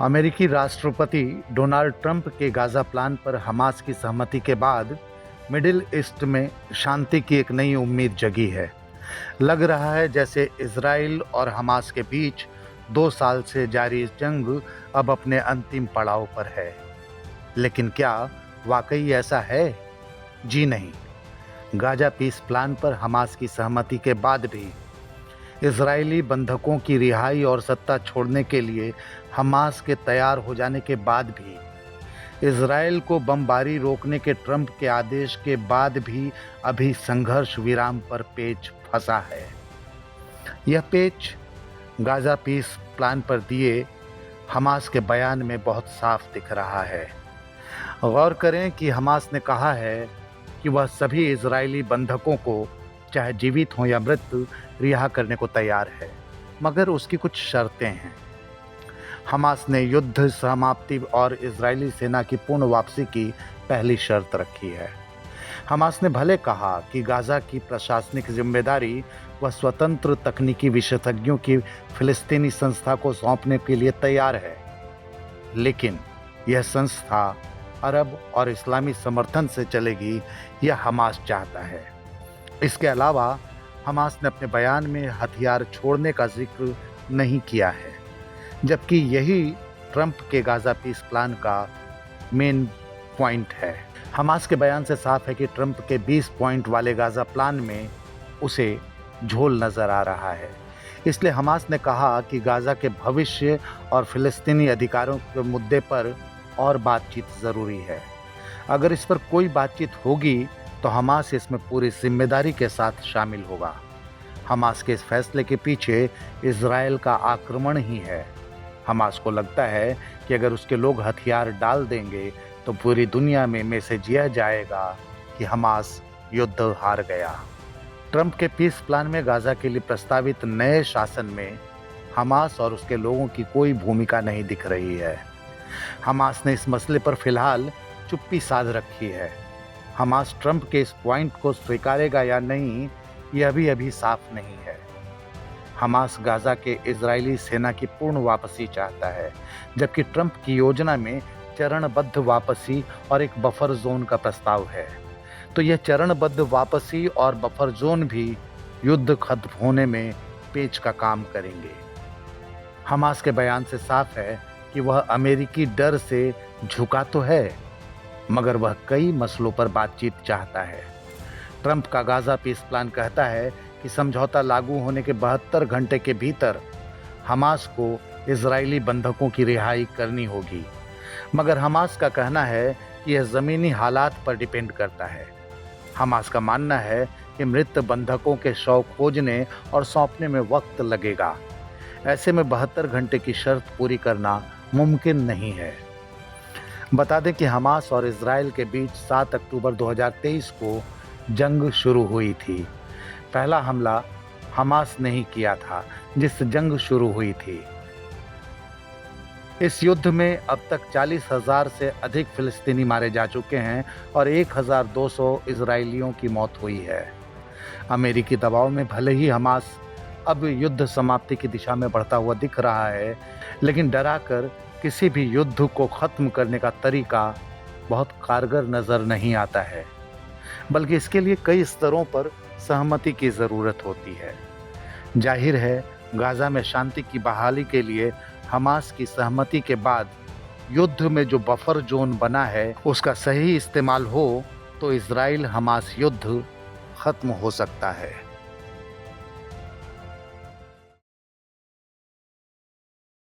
अमेरिकी राष्ट्रपति Donald Trump के गाज़ा प्लान पर हमास की सहमति के बाद मिडिल ईस्ट में शांति की एक नई उम्मीद जगी है। लग रहा है जैसे इजराइल और हमास के बीच 2 साल से जारी जंग अब अपने अंतिम पड़ाव पर है। लेकिन क्या वाकई ऐसा है? जी नहीं। गाज़ा पीस प्लान पर हमास की सहमति के बाद भी इजरायली बंधकों की रिहाई और सत्ता छोड़ने के लिए हमास के तैयार हो जाने के बाद भी इजराइल को बमबारी रोकने के ट्रंप के आदेश के बाद भी अभी संघर्ष विराम पर पेच फंसा है। यह पेच गाज़ा पीस प्लान पर दिए हमास के बयान में बहुत साफ दिख रहा है। गौर करें कि हमास ने कहा है कि वह सभी इजरायली बंधकों को चाहे जीवित हों या मृत रिहा करने को तैयार है, मगर उसकी कुछ शर्तें हैं। हमास ने युद्ध समाप्ति और इजरायली सेना की पूर्ण वापसी की पहली शर्त रखी है। हमास ने भले कहा कि गाज़ा की प्रशासनिक जिम्मेदारी वह स्वतंत्र तकनीकी विशेषज्ञों की फिलिस्तीनी संस्था को सौंपने के लिए तैयार है, लेकिन यह संस्था अरब और इस्लामी समर्थन से चलेगी, यह हमास चाहता है। इसके अलावा हमास ने अपने बयान में हथियार छोड़ने का जिक्र नहीं किया है, जबकि यही ट्रंप के गाज़ा पीस प्लान का मेन पॉइंट है। हमास के बयान से साफ है कि ट्रंप के 20 पॉइंट वाले गाज़ा प्लान में उसे झोल नज़र आ रहा है। इसलिए हमास ने कहा कि गाज़ा के भविष्य और फिलिस्तीनी अधिकारों के मुद्दे पर और बातचीत ज़रूरी है। अगर इस पर कोई बातचीत होगी तो हमास इसमें पूरी जिम्मेदारी के साथ शामिल होगा। हमास के इस फैसले के पीछे इजराइल का आक्रमण ही है। हमास को लगता है कि अगर उसके लोग हथियार डाल देंगे तो पूरी दुनिया में मैसेज यह जाएगा कि हमास युद्ध हार गया। ट्रंप के पीस प्लान में गाज़ा के लिए प्रस्तावित नए शासन में हमास और उसके लोगों की कोई भूमिका नहीं दिख रही है। हमास ने इस मसले पर फिलहाल चुप्पी साध रखी है। हमास ट्रंप के इस पॉइंट को स्वीकारेगा या नहीं, यह भी अभी साफ नहीं है। हमास गाज़ा के इजरायली सेना की पूर्ण वापसी चाहता है, जबकि ट्रंप की योजना में चरणबद्ध वापसी और एक बफर जोन का प्रस्ताव है। तो यह चरणबद्ध वापसी और बफर जोन भी युद्ध खत्म होने में पेच का काम करेंगे। हमास के बयान से साफ है कि वह अमेरिकी डर से झुका तो है, मगर वह कई मसलों पर बातचीत चाहता है। ट्रंप का गाज़ा पीस प्लान कहता है कि समझौता लागू होने के 72 घंटे के भीतर हमास को इजरायली बंधकों की रिहाई करनी होगी, मगर हमास का कहना है कि यह ज़मीनी हालात पर डिपेंड करता है। हमास का मानना है कि मृत बंधकों के शव खोजने और सौंपने में वक्त लगेगा। ऐसे में 72 घंटे की शर्त पूरी करना मुमकिन नहीं है। बता दें कि हमास और इजराइल के बीच 7 अक्टूबर 2023 को जंग शुरू हुई थी। पहला हमला हमास ने ही किया था, जिससे जंग शुरू हुई थी। इस युद्ध में अब तक 40,000 से अधिक फिलिस्तीनी मारे जा चुके हैं और 1,200 इजरायलियों की मौत हुई है। अमेरिकी दबाव में भले ही हमास अब युद्ध समाप्ति की दिशा में बढ़ता हुआ दिख रहा है, लेकिन डराकर किसी भी युद्ध को खत्म करने का तरीका बहुत कारगर नजर नहीं आता है, बल्कि इसके लिए कई स्तरों पर सहमति की जरूरत होती है। जाहिर है, गाज़ा में शांति की बहाली के लिए हमास की सहमति के बाद युद्ध में जो बफर जोन बना है उसका सही इस्तेमाल हो तो इजराइल हमास युद्ध खत्म हो सकता है।